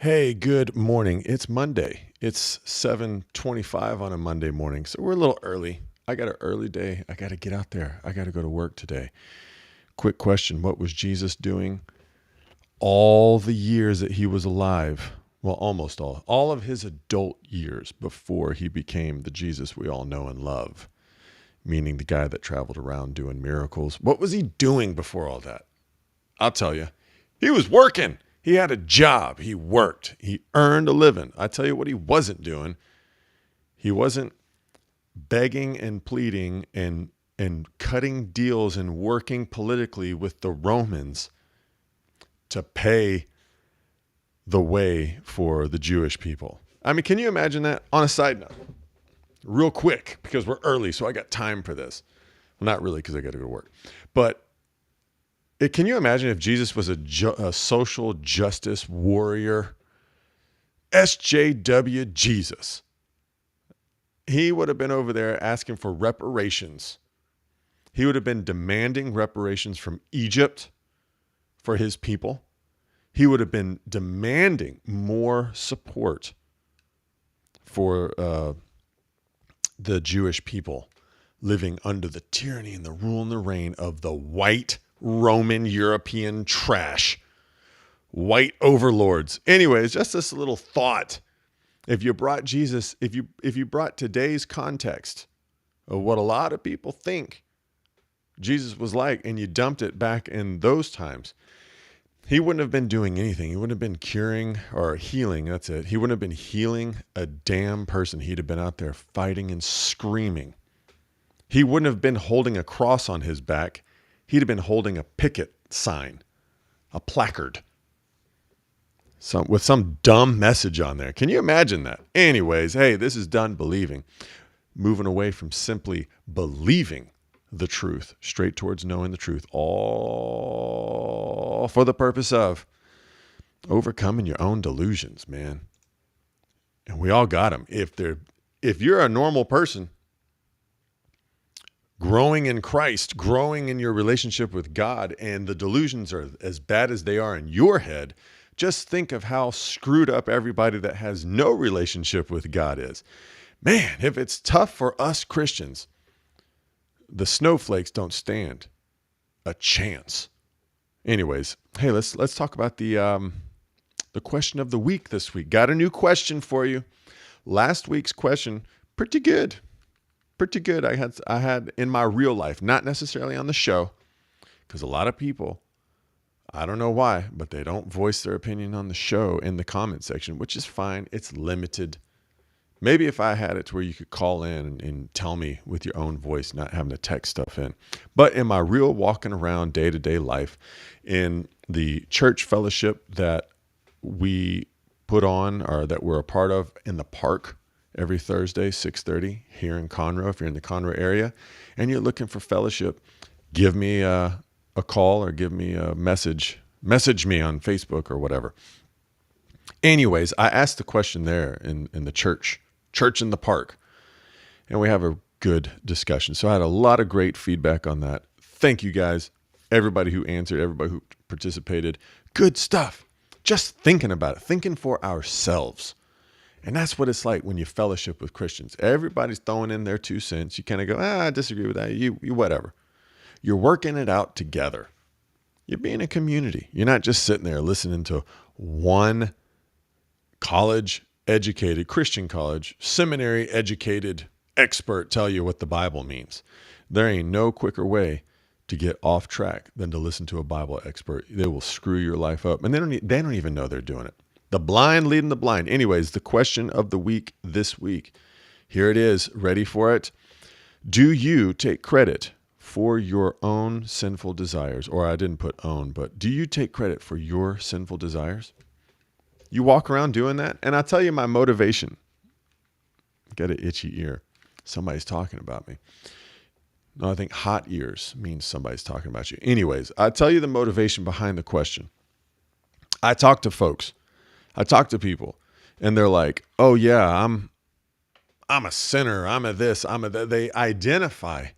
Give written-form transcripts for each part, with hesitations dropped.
Hey, good morning. It's Monday. It's 7:25 on a Monday morning, so we're a little early. I got an early day. I got to get out there. I got to go to work today. Quick question. What was Jesus doing all the years that he was alive? Well, almost all of his adult years before he became the Jesus we all know and love, meaning the guy that traveled around doing miracles. What was he doing before all that? I'll tell you. He was working. He had a job. He worked. He earned a living. I tell you what he wasn't doing. He wasn't begging and pleading and cutting deals and working politically with the Romans to pay the way for the Jewish people. I mean, can you imagine that? On a side note, real quick, because we're early, so I got time for this. Well, not really, because I got to go to work. But can you imagine if Jesus was a social justice warrior? SJW Jesus. He would have been over there asking for reparations. He would have been demanding reparations from Egypt for his people. He would have been demanding more support for the Jewish people living under the tyranny and the rule and the reign of the white Roman European trash, white overlords. Anyways, just this little thought. If you brought Jesus, if you brought today's context of what a lot of people think Jesus was like, and you dumped it back in those times, he wouldn't have been doing anything. He wouldn't have been curing or healing. That's it. He wouldn't have been healing a damn person. He'd have been out there fighting and screaming. He wouldn't have been holding a cross on his back. He'd have been holding a picket sign, a placard, with some dumb message on there. Can you imagine that? Anyways, hey, this is done believing. Moving away from simply believing the truth, straight towards knowing the truth, all for the purpose of overcoming your own delusions, man. And we all got them. If you're a normal person, growing in Christ, growing in your relationship with God, and the delusions are as bad as they are in your head, just think of how screwed up everybody that has no relationship with God is. Man, if it's tough for us Christians, the snowflakes don't stand a chance. Anyways, hey, let's talk about the question of the week this week. Got a new question for you. Last week's question, pretty good. Pretty good. I had in my real life, not necessarily on the show, because a lot of people, I don't know why, but they don't voice their opinion on the show in the comment section, which is fine. It's limited. Maybe if I had it to where you could call in and tell me with your own voice, not having to text stuff in. But in my real walking around day-to-day life, in the church fellowship that we put on or that we're a part of in the park every Thursday, 6:30 here in Conroe, if you're in the Conroe area and you're looking for fellowship, give me a call or give me a message me on Facebook or whatever. Anyways, I asked the question there in the church in the park, and we have a good discussion. So I had a lot of great feedback on that. Thank you guys, everybody who answered, everybody who participated. Good stuff. Just thinking about it, thinking for ourselves. And that's what it's like when you fellowship with Christians. Everybody's throwing in their 2 cents. You kind of go, I disagree with that. You whatever. You're working it out together. You're being a community. You're not just sitting there listening to one college-educated, Christian college, seminary-educated expert tell you what the Bible means. There ain't no quicker way to get off track than to listen to a Bible expert. They will screw your life up, and they don't even know they're doing it. The blind leading the blind. Anyways, the question of the week this week. Here it is. Ready for it? Do you take credit for your own sinful desires? Or I didn't put own, but do you take credit for your sinful desires? You walk around doing that? And I'll tell you my motivation. Get an itchy ear. Somebody's talking about me. No, I think hot ears means somebody's talking about you. Anyways, I'll tell you the motivation behind the question. I talk to folks. I talk to people, and they're like, oh yeah, I'm a sinner. I'm a this, I'm a that. They identify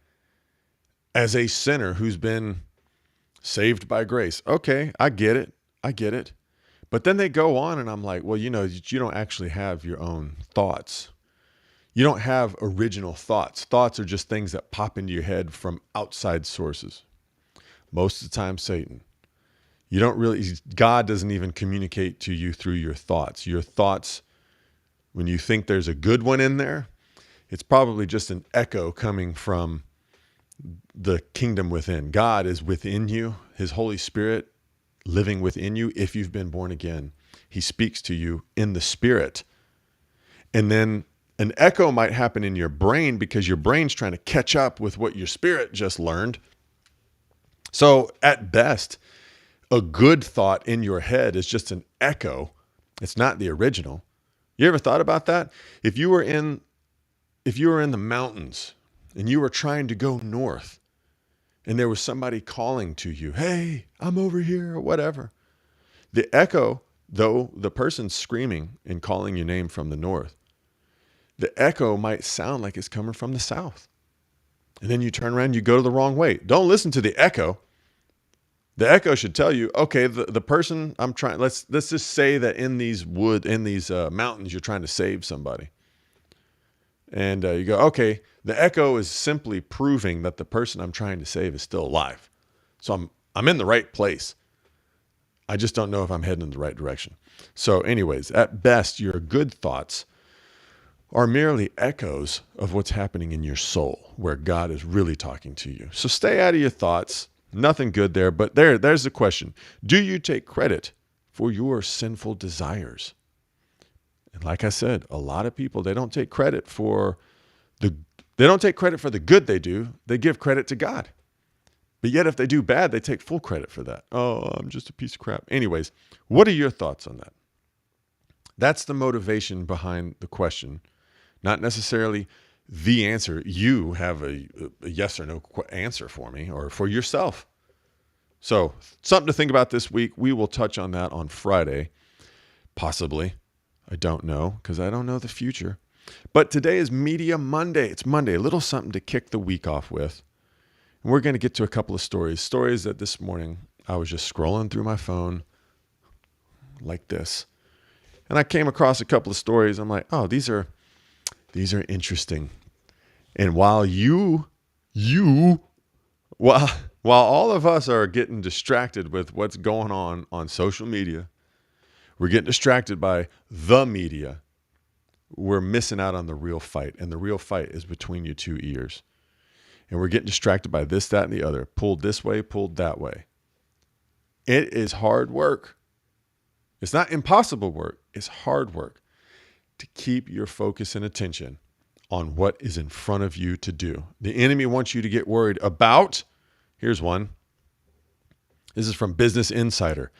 as a sinner who's been saved by grace. Okay, I get it. But then they go on and I'm like, well, you don't actually have your own thoughts. You don't have original thoughts. Thoughts are just things that pop into your head from outside sources. Most of the time, Satan. God doesn't even communicate to you through your thoughts. Your thoughts, when you think there's a good one in there, it's probably just an echo coming from the kingdom within. God is within you, his Holy Spirit living within you. If you've been born again, he speaks to you in the Spirit. And then an echo might happen in your brain because your brain's trying to catch up with what your spirit just learned. So at best, a good thought in your head is just an echo. It's not the original. You ever thought about that? If you were in the mountains and you were trying to go north and there was somebody calling to you, hey, I'm over here or whatever. The echo, though the person's screaming and calling your name from the north, the echo might sound like it's coming from the south. And then you turn around, you go to the wrong way. Don't listen to the echo. The echo should tell you, okay, the person I'm trying, let's just say that in these mountains, you're trying to save somebody. And you go, okay, the echo is simply proving that the person I'm trying to save is still alive. So I'm in the right place. I just don't know if I'm heading in the right direction. So anyways, at best, your good thoughts are merely echoes of what's happening in your soul, where God is really talking to you. So stay out of your thoughts. Nothing good there, but there's the question. Do you take credit for your sinful desires? And like I said, a lot of people, they don't take credit for the good they do. They give credit to God. But yet if they do bad, they take full credit for that. Oh, I'm just a piece of crap. Anyways, what are your thoughts on that? That's the motivation behind the question. Not necessarily the answer. You have a yes or no answer for me or for yourself. So something to think about this week. We will touch on that on Friday, possibly. I don't know because I don't know the future. But today is Media Monday. It's Monday, a little something to kick the week off with. And we're going to get to a couple of stories that this morning I was just scrolling through my phone like this. And I came across a couple of stories. I'm like, oh, these are interesting. And while while all of us are getting distracted with what's going on social media, we're getting distracted by the media. We're missing out on the real fight. And the real fight is between your two ears. And we're getting distracted by this, that, and the other. Pulled this way, pulled that way. It is hard work. It's not impossible work. It's hard work to keep your focus and attention on what is in front of you to do. The enemy wants you to get worried about, here's one. This is from Business Insider.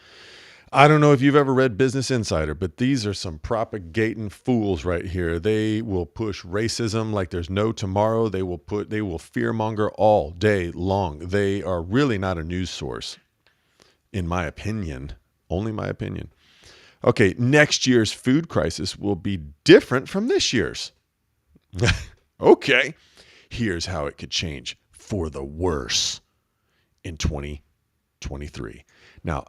I don't know if you've ever read Business Insider, but these are some propagating fools right here. They will push racism like there's no tomorrow. They will fearmonger all day long. They are really not a news source, in my opinion. Only my opinion. Okay, next year's food crisis will be different from this year's. Okay, here's how it could change for the worse in 2023. Now,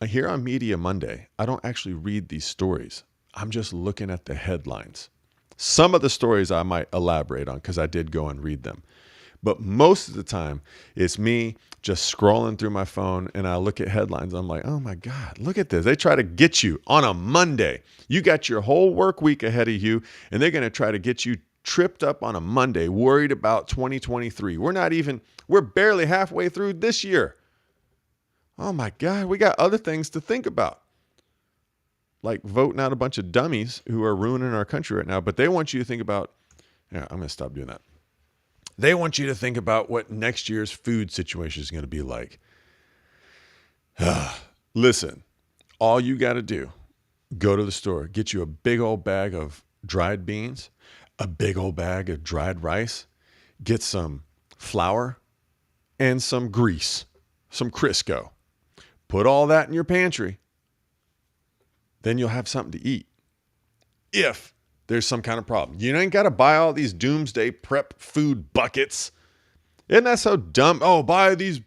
here on Media Monday, I don't actually read these stories. I'm just looking at the headlines. Some of the stories I might elaborate on because I did go and read them. But most of the time, it's me just scrolling through my phone and I look at headlines. I'm like, oh my God, look at this. They try to get you on a Monday. You got your whole work week ahead of you, and they're going to try to get you tripped up on a Monday, worried about 2023. We're barely halfway through this year. Oh my God, we got other things to think about. Like voting out a bunch of dummies who are ruining our country right now. But they want you to think about, I'm going to stop doing that. They want you to think about what next year's food situation is going to be like. Listen, all you got to do, go to the store, get you a big old bag of dried beans, a big old bag of dried rice, get some flour and some grease, some Crisco. Put all that in your pantry. Then you'll have something to eat. If there's some kind of problem. You ain't got to buy all these doomsday prep food buckets. Isn't that so dumb? Oh, buy these.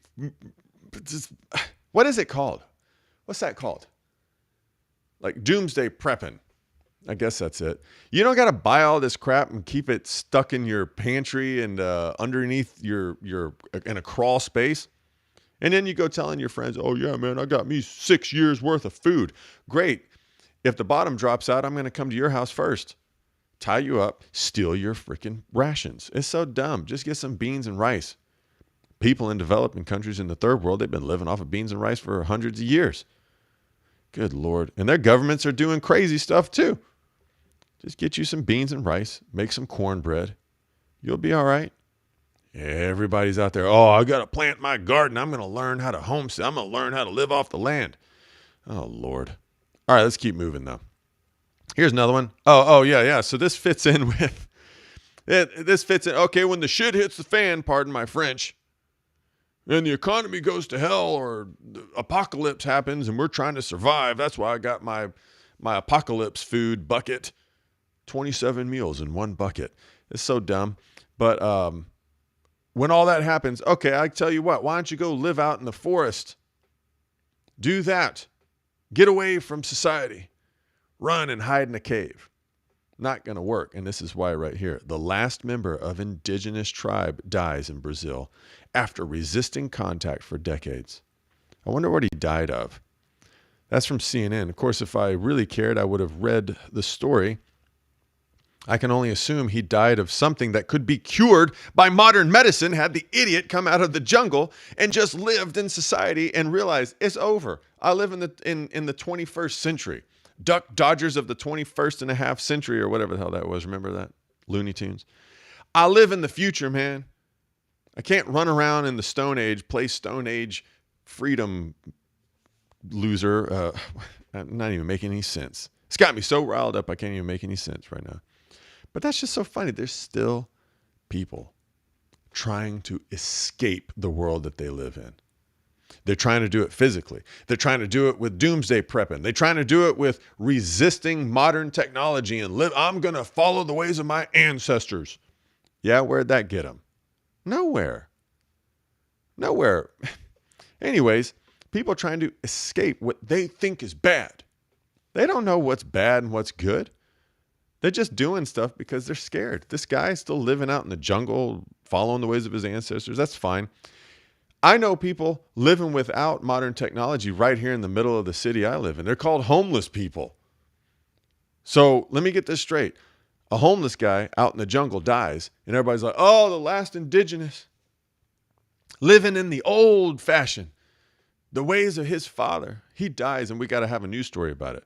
What is it called? What's that called? like doomsday prepping. I guess that's it. You don't got to buy all this crap and keep it stuck in your pantry and underneath your in a crawl space. And then you go telling your friends, oh, yeah, man, I got me 6 years worth of food. Great. If the bottom drops out, I'm going to come to your house first, tie you up, steal your freaking rations. It's so dumb. Just get some beans and rice. People in developing countries in the third world, they've been living off of beans and rice for hundreds of years. Good Lord. And their governments are doing crazy stuff too. Just get you some beans and rice, make some cornbread. You'll be all right. Everybody's out there. Oh, I got to plant my garden. I'm going to learn how to homestead. I'm going to learn how to live off the land. Oh, Lord. All right, let's keep moving, though. Here's another one. Oh, yeah. So this fits in with, this fits in. Okay, when the shit hits the fan, pardon my French, and the economy goes to hell or the apocalypse happens and we're trying to survive. That's why I got my apocalypse food bucket. 27 meals in one bucket. It's so dumb. But when all that happens, okay, I tell you what, why don't you go live out in the forest? Do that. Get away from society. Run and hide in a cave. Not going to work. And this is why right here. The last member of indigenous tribe dies in Brazil after resisting contact for decades. I wonder what he died of. That's from CNN. Of course, if I really cared, I would have read the story. I can only assume he died of something that could be cured by modern medicine had the idiot come out of the jungle and just lived in society and realized it's over. I live in the 21st century. Duck Dodgers of the 21st and a half century or whatever the hell that was. Remember that? Looney Tunes. I live in the future, man. I can't run around in the Stone Age, play Stone Age freedom loser. I'm not even making any sense. It's got me so riled up I can't even make any sense right now. But that's just so funny. There's still people trying to escape the world that they live in. They're trying to do it physically. They're trying to do it with doomsday prepping. They're trying to do it with resisting modern technology and live. I'm going to follow the ways of my ancestors. Yeah, where'd that get them? Nowhere. Anyways, people trying to escape what they think is bad. They don't know what's bad and what's good. They're just doing stuff because they're scared. This guy is still living out in the jungle, following the ways of his ancestors. That's fine. I know people living without modern technology right here in the middle of the city I live in. They're called homeless people. So let me get this straight. A homeless guy out in the jungle dies, and everybody's like, oh, the last indigenous living in the old fashion, the ways of his father. He dies, and we got to have a news story about it.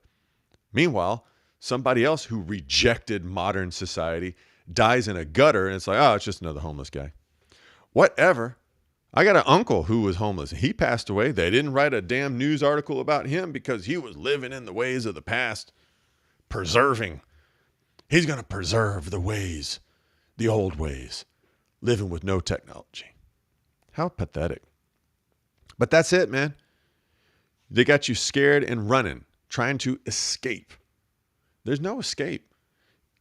Meanwhile, somebody else who rejected modern society dies in a gutter, and it's like, oh, it's just another homeless guy. Whatever. I got an uncle who was homeless. He passed away. They didn't write a damn news article about him because he was living in the ways of the past, preserving. He's going to preserve the ways, the old ways, living with no technology. How pathetic. But that's it, man. They got you scared and running, trying to escape. There's no escape.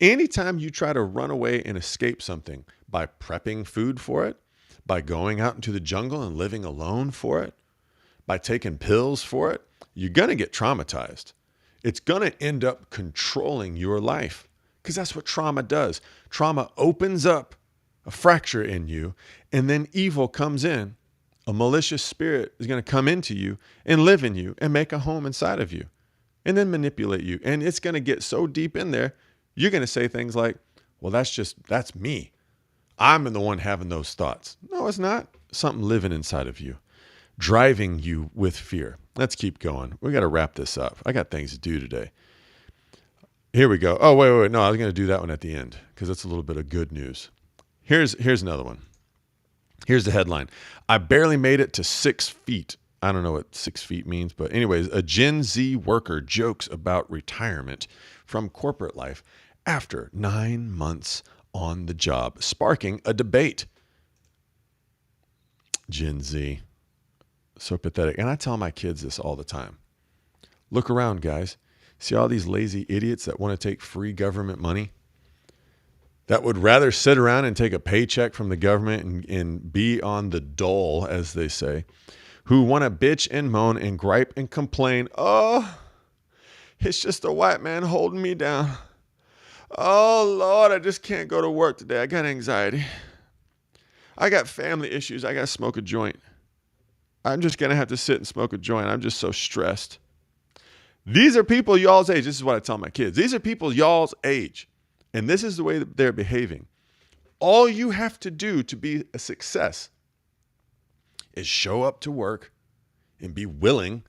Anytime you try to run away and escape something by prepping food for it, by going out into the jungle and living alone for it, by taking pills for it, you're going to get traumatized. It's going to end up controlling your life because that's what trauma does. Trauma opens up a fracture in you, and then evil comes in. A malicious spirit is going to come into you and live in you and make a home inside of you and then manipulate you. And it's going to get so deep in there, you're going to say things like, well, that's me. I'm the one having those thoughts. No, it's not. Something living inside of you, driving you with fear. Let's keep going. We got to wrap this up. I got things to do today. Here we go. Oh, wait. No, I was going to do that one at the end because it's a little bit of good news. Here's another one. Here's the headline. I barely made it to 6 feet. I don't know what 6 feet means, but anyways, a Gen Z worker jokes about retirement from corporate life after 9 months on the job, sparking a debate. Gen Z. So pathetic. And I tell my kids this all the time. Look around, guys. See all these lazy idiots that want to take free government money? That would rather sit around and take a paycheck from the government and be on the dole, as they say, who want to bitch and moan and gripe and complain. Oh, It's just a white man holding me down. Oh, Lord, I just can't go to work today. I got anxiety. I got family issues. I got to smoke a joint. I'm just going to have to sit and smoke a joint. I'm just so stressed. These are people y'all's age. This is what I tell my kids. These are people y'all's age. And this is the way that they're behaving. All you have to do to be a success is show up to work and be willing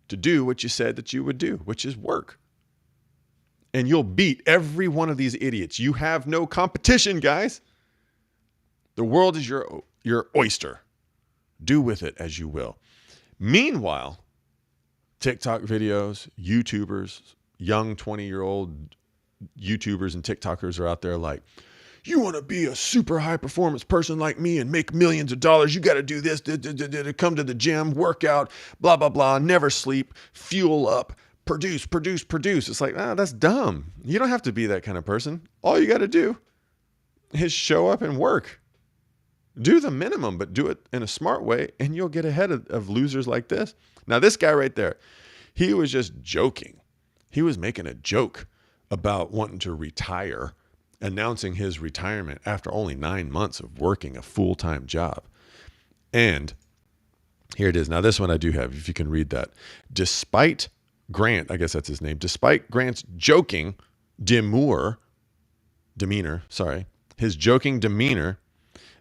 to do what you said that you would do, which is work. And you'll beat every one of these idiots. You have no competition, guys. The world is your oyster. Do with it as you will. Meanwhile, TikTok videos, YouTubers, young 20-year-old YouTubers and TikTokers are out there like, you want to be a super high performance person like me and make millions of dollars, you got to do this, come to the gym, work out, blah, blah, blah, never sleep, fuel up, produce. It's like, that's dumb. You don't have to be that kind of person. All you got to do is show up and work. Do the minimum, but do it in a smart way, and you'll get ahead of losers like this. Now, this guy right there, he was just joking. He was making a joke about wanting to retire, announcing his retirement after only 9 months of working a full-time job. And here it is. Now, this one I do have, if you can read that. Despite Grant, I guess that's his name, despite Grant's joking demeanor, his joking demeanor,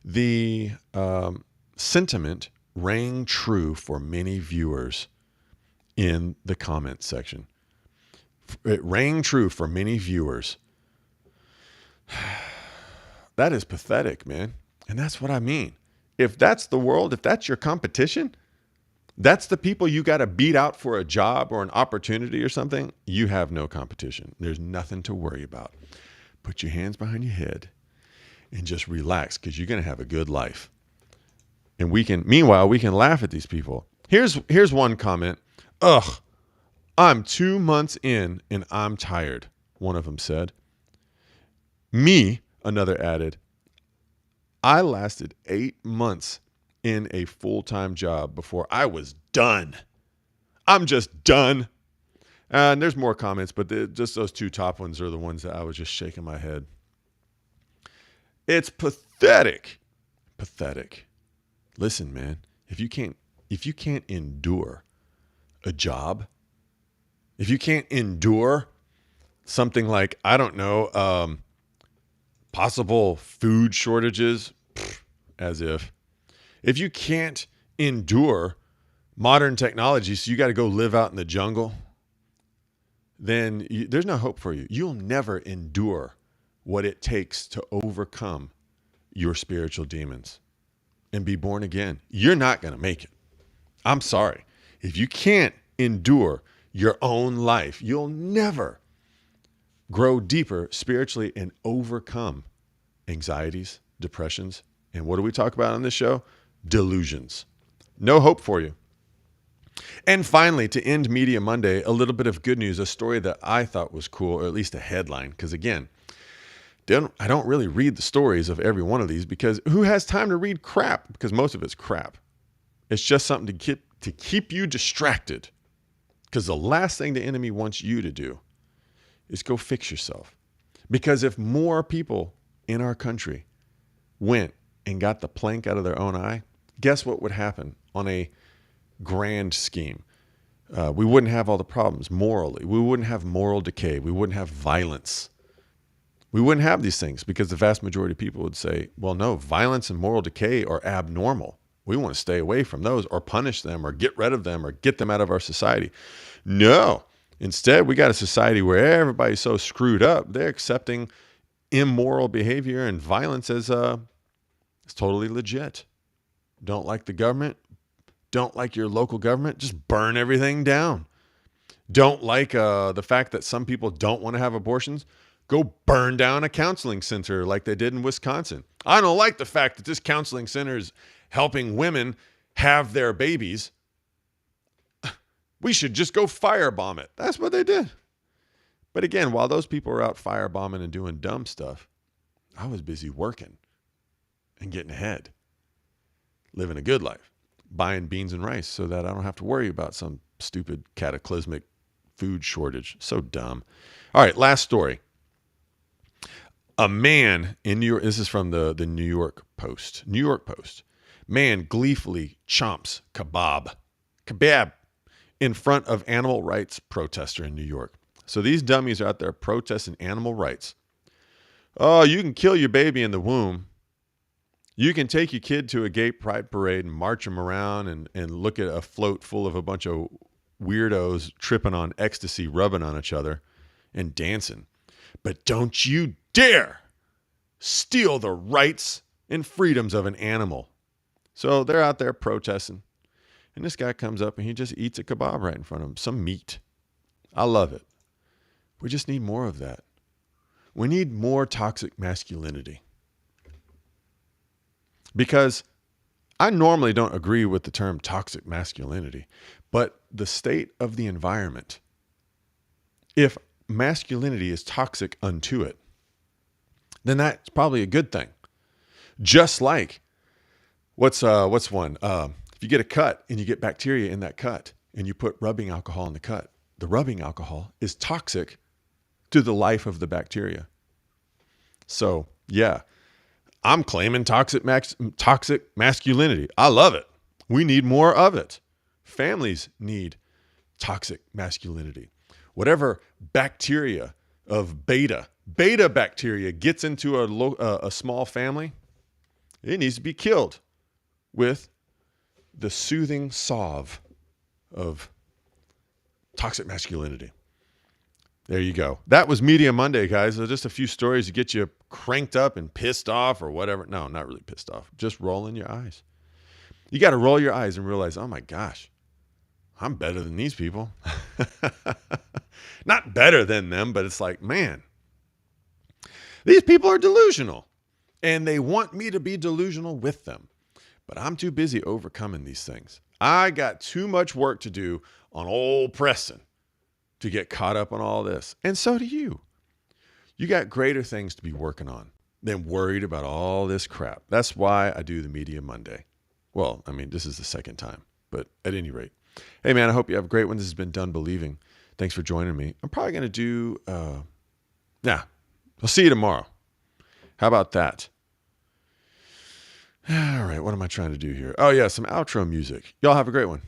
the sentiment rang true for many viewers in the comment section. It rang true for many viewers. That is pathetic, man. And that's what I mean. If that's the world, if that's your competition, that's the people you got to beat out for a job or an opportunity or something, you have no competition. There's nothing to worry about. Put your hands behind your head and just relax, because you're going to have a good life. And meanwhile, we can laugh at these people. Here's one comment. Ugh, I'm 2 months in and I'm tired, one of them said. Me, another added, I lasted 8 months in a full-time job before I was done. I'm just done. And there's more comments, but just those two top ones are the ones that I was just shaking my head. It's pathetic. Pathetic. Listen, man, if you can't endure a job, if you can't endure something like, I don't know, possible food shortages, as if you can't endure modern technology, so you got to go live out in the jungle, then there's no hope for you. You'll never endure what it takes to overcome your spiritual demons and be born again. You're not going to make it. I'm sorry. If you can't endure your own life, you'll never grow deeper spiritually and overcome anxieties, depressions, and what do we talk about on this show? Delusions. No hope for you. And finally, to end Media Monday, a little bit of good news, a story that I thought was cool, or at least a headline, because again, I don't really read the stories of every one of these, because who has time to read crap? Because most of it's crap. It's just something to keep you distracted, because the last thing the enemy wants you to do is go fix yourself. Because if more people in our country went and got the plank out of their own eye, guess what would happen on a grand scheme? We wouldn't have all the problems morally. We wouldn't have moral decay. We wouldn't have violence. We wouldn't have these things, because the vast majority of people would say, well, no, violence and moral decay are abnormal. We want to stay away from those, or punish them, or get rid of them, or get them out of our society. No. Instead, we got a society where everybody's so screwed up, they're accepting immoral behavior and violence as it's totally legit. Don't like the government? Don't like your local government? Just burn everything down. Don't like the fact that some people don't want to have abortions? Go burn down a counseling center like they did in Wisconsin. I don't like the fact that this counseling center is helping women have their babies. We should just go firebomb it. That's what they did. But again, while those people were out firebombing and doing dumb stuff, I was busy working and getting ahead, living a good life, buying beans and rice so that I don't have to worry about some stupid cataclysmic food shortage. So dumb. All right, last story. A man in New York, this is from the New York Post. New York Post. Man gleefully chomps kebab in front of animal rights protester in New York. So these dummies are out there protesting animal rights. Oh, you can kill your baby in the womb. You can take your kid to a gay pride parade and march him around and look at a float full of a bunch of weirdos tripping on ecstasy, rubbing on each other and dancing. But don't you dare steal the rights and freedoms of an animal. So they're out there protesting. And this guy comes up and he just eats a kebab right in front of him, some meat. I love it. We just need more of that. We need more toxic masculinity. Because I normally don't agree with the term toxic masculinity, but the state of the environment, if masculinity is toxic unto it, then that's probably a good thing. Just like, what's one? If you get a cut and you get bacteria in that cut and you put rubbing alcohol in the cut, the rubbing alcohol is toxic to the life of the bacteria. So, yeah, I'm claiming toxic masculinity. I love it. We need more of it. Families need toxic masculinity. Whatever bacteria of beta bacteria gets into a small family, it needs to be killed with the soothing salve of toxic masculinity. There you go. That was Media Monday, guys. So just a few stories to get you cranked up and pissed off or whatever. No, not really pissed off. Just rolling your eyes. You got to roll your eyes and realize, oh my gosh, I'm better than these people. Not better than them, but it's like, man, these people are delusional and they want me to be delusional with them. But I'm too busy overcoming these things. I got too much work to do on old Preston to get caught up on all this. And so do you. You got greater things to be working on than worried about all this crap. That's why I do the Media Monday. Well, I mean, this is the second time, but at any rate. Hey, man, I hope you have a great one. This has been Done Believing. Thanks for joining me. I'm probably going to do, I'll see you tomorrow. How about that? All right, what am I trying to do here? Oh, yeah, some outro music. Y'all have a great one.